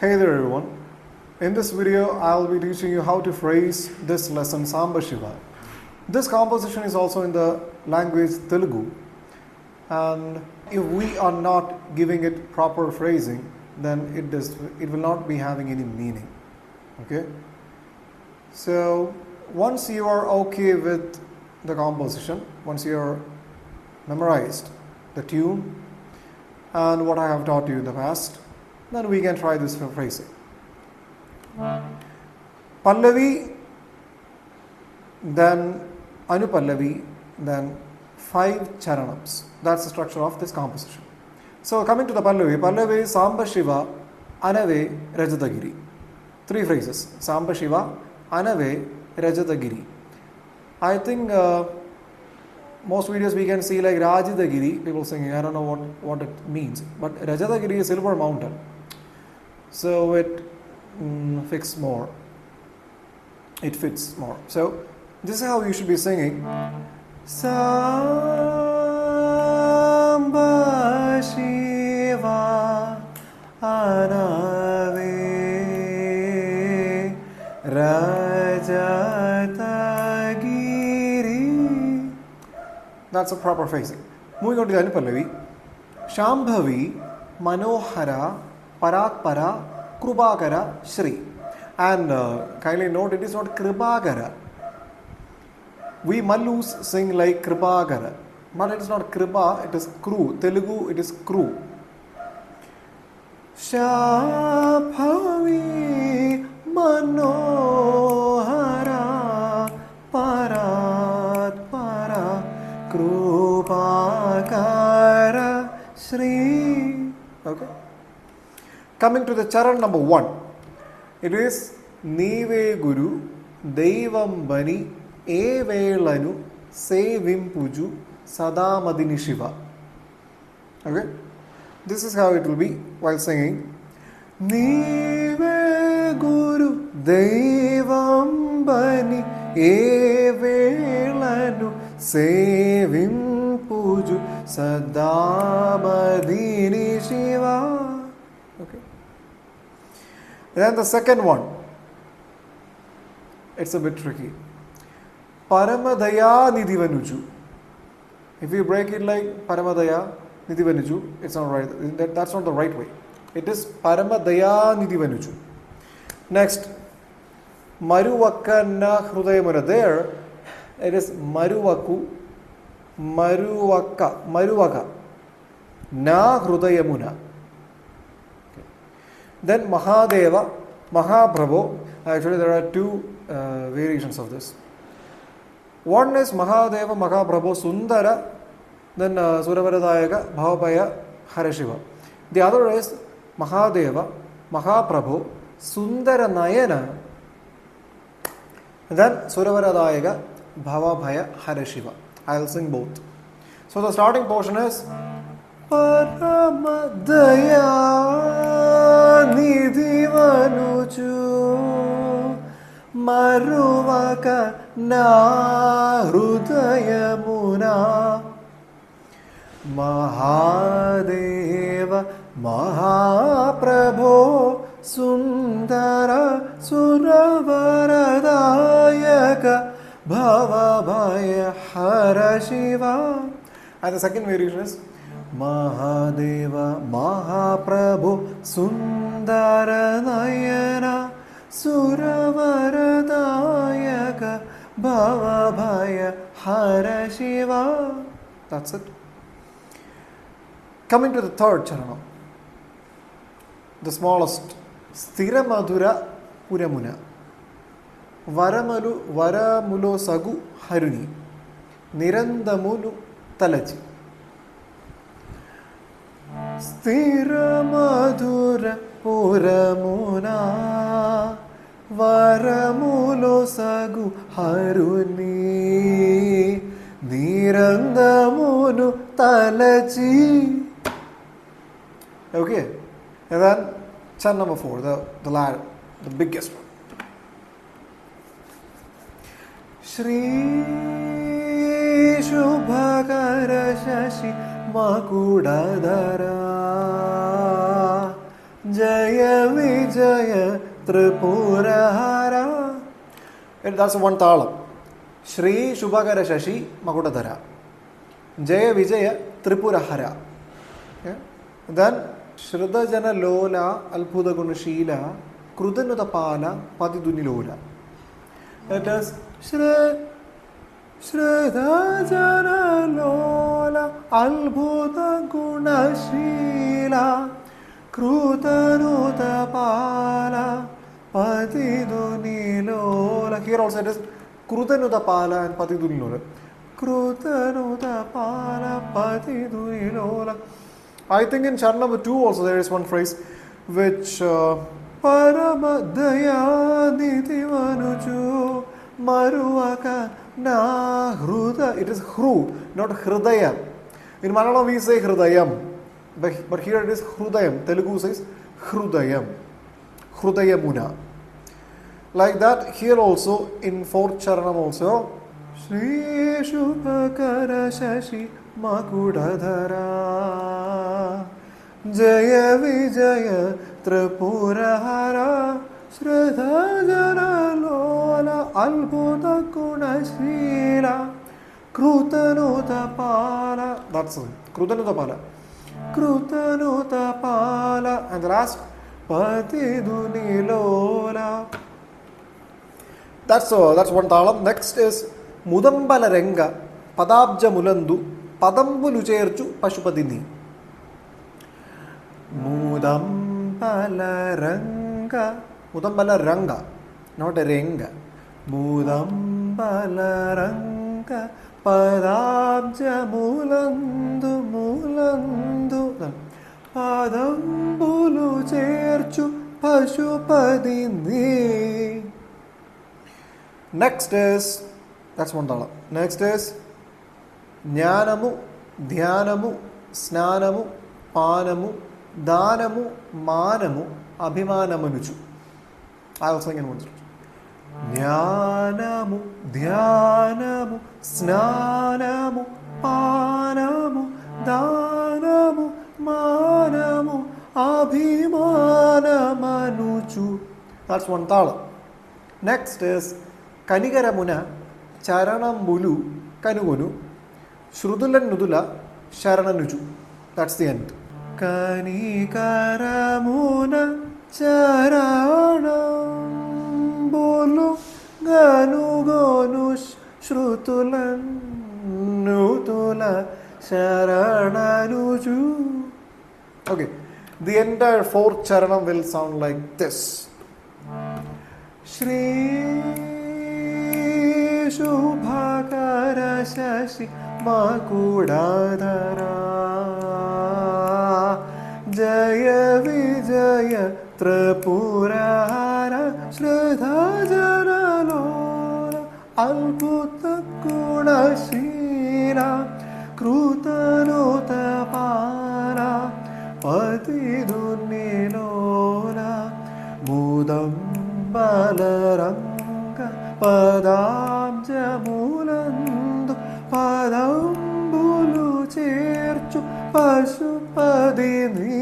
Hey there everyone. In this video, I'll be teaching you how to phrase this lesson Samba Shiva. This composition is also in the language Telugu, and if we are not giving it proper phrasing, then it will not be having any meaning. Okay? So once you are okay with the composition, once you are memorized the tune and what I have taught you in the past, then we can try this phrasing. Pallavi, then Anupallavi, then 5 charanams. That's the structure of this composition. So coming to the Pallavi, Pallavi Samba Shiva, Anave, Rajatagiri. 3 phrases. Samba Shiva, Anave, Rajatagiri. I think most videos we can see like Rajatagiri, people singing, I don't know what it means. But Rajatagiri is silver mountain. So it fits more. It fits more. So this is how you should be singing. Samba Shiva Anave Rajatagiri. That's a proper phrasing. Moving on to the Anupallavi. Shambhavi Manohara Paratpara Krubakara Shri. And kindly note, it is not Kribagara. We Mallus sing like Kribagara. But it is not Kriba, it is Kru. Telugu, it is Kru. Shambhavi Manohara Paratpara Krubakara Shri. Okay. Coming to the charan number 1, it is Nive Guru, Devam Bani, Evelanu, Sevim Puju, Sadamadini Shiva. Okay? This is how it will be while singing. Nive Guru, Devam Bani, Evelanu, Sevim Puju, Sadamadini Shiva. Okay. Then the second one, it's a bit tricky. Paramadaya Nidhivanuju. If you break it like Paramadaya Nidhivanuju, it's not right. That's not the right way. It is Paramadaya Nidhivanuju. Next, Maruvakka na Hrudayamuna. There, it is Maruvaku, Maruvakka, Maruvaka na Hrudayamuna. Then Mahadeva, Mahaprabhu. Actually, there are 2 variations of this. One is Mahadeva, Mahaprabhu, Sundara, then Suravaradayaka, Bhavapaya, Harashiva. The other is Mahadeva, Mahaprabhu, Sundara Nayana, then Suravaradayaka, Bhavapaya, Harashiva. I will sing both. So the starting portion is Paramadaya Nidhivanuju Maruvaka na Hrudayamuna Mahadeva Mahaprabho Sundara Suravaradayaka Bhavabhaya Harashiva. And the second variation is Mahadeva Mahaprabhu Sundara Nayana Suravaradayaka Bhavabhaya Harashiva. That's it. Coming to the third charanam, the smallest. Sthiramadhura Puramuna Varamulo Sagu Haruni Nirandamunu Talaji. Sthiramadhura Puramuna Varamulo Sagu Haruni Nirandamunu Talaji. Okay, and then charan number 4, the ladder, the biggest one. Shri Shubhakara Shashi Makudadara Jaya Vijaya Tripurahara. And that's one talam. Shri Shubhakara Shashi Makutadhara. Jaya Vijaya Tripurahara. Okay. Then Shridhajana Lola Alpudha Gunashila Krutanutapala Patiduni Lola. It is Shridhajana Lola Alpudha Gunashila Krutanutapala Patiduni Lola. Here also it is Krutanutapala and Patiduni Lola. Krutanutapala Patiduni Lola. I think in chant number 2 also there is one phrase which Paramadaya Niti Manuju Maruvaka Na Hruda. It is Hru, not Hridayam. In Malayalam we say Hridayam, but here it is Hrudayam. Telugu says Hrudayam. Hrudayamuna. Like that, here also in 4th charanam also Shri Shubhakara Shashi Makutadhara Jaya Vijaya Tripurahara Shridhajana Lola Alpudha Gunashila Krutanutapala. That's it. Krutanutapala. Krutanutapala. And the last Patiduni Lola. That's one talam. Next is Mudambala Renga Padabja Mulandu Padambulu Cherchu Pashupadini. Mudambala Ranga, not a renga. Mudambala Ranga Padabja Mulandu Padambulu Cherchu Pashupadini. Next is, that's one dollar. Next is Jnanamu, Dhyanamu, Snanamu, Panamu, Danamu, Manamu, Abhimanamunuchu. I will sing in one stretch. Jnanamu, Dhyanamu, Snanamu, Panamu, Danamu, Manamu, Abhimanamunuchu. That's one thala. Next is Kanikaramuna, Charanam Bulu, Kanugunu, Shrudulan Nudula, Sharananuju. That's the end. Kanikaramuna, Charanam Bulu, Ganugonu, Shrutulan Nudula, Sharananuju. Okay, the entire 4th charanam will sound like this. Shri Shubhakara Shashi Makutadhara Jaya Vijaya Tripurahara Shridhajana Lola Alpudha Gunashila Krutanutapala Patiduni Lola Mudambalaranga Padabja Mulandu Padambulu Cherchu Pashupadini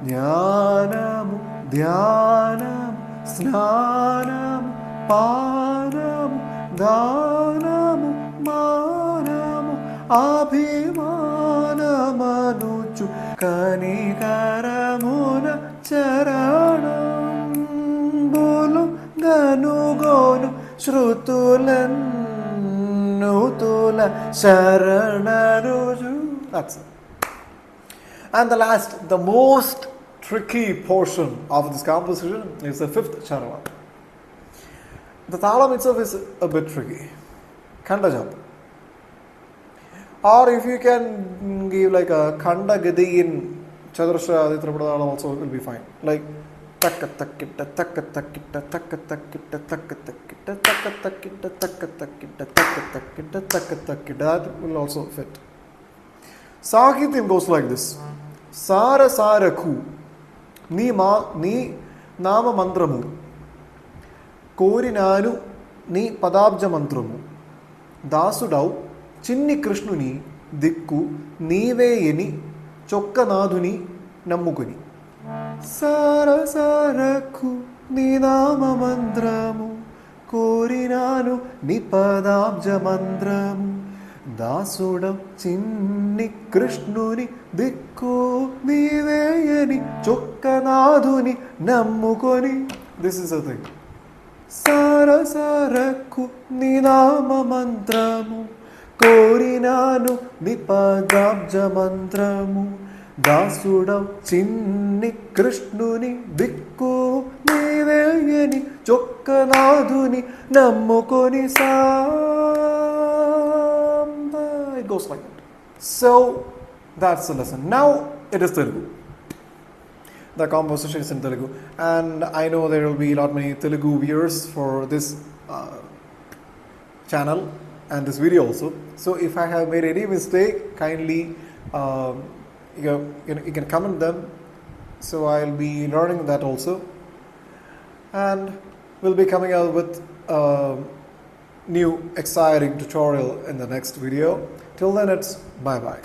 Jnanamu Dhyanamu Snanamu Panamu Danamu Manamu Abhimanamunuchu Kanikaramuna Charanam Bulu Ganugonu Shrutulan Nutula Sharananuju. That's it. And the last, the most tricky portion of this composition is the 5th charanam. The talam itself is a bit tricky. Khanda jump. Or if you can give like a Khanda Gadi in Chadrashra Aditrapura talam also, it will be fine. Like takka takkita takka takkita takka takkita takka takkita takka takkita takka takkita takka takkita takka takkita. That will also fit. Sahityam goes like this. Sara Sara Ku Ni Nama Mantramu Korinanu Ni Padabja Mantramu Dasudau Chinni Krishnuni Dikku Nive Yeni Chokka Nadhuni Nammukuni. సారసారకు నీ నామమంత్రము కోరినాను నీ పదాబ్జమంత్రము దాసుడం చిన్ని కృష్ణుని దిక్కు నీవేయని చొక్కనాథుని నమ్ముకొని. This is a thing. సారసారకు నీ నామమంత్రము కోరినాను నీ పదాబ్జమంత్రము దాసుడం చిన్ని కృష్ణుని దిక్కు నీవేయని చొక్కనాథుని నమ్ముకొని. It goes like that. So that's the lesson. Now it is Telugu. The composition is in Telugu, and I know there will be a lot many Telugu viewers for this channel and this video also. So if I have made any mistake, kindly you can comment them. So I'll be learning that also, and we'll be coming out with new exciting tutorial in the next video. Till then, it's bye bye.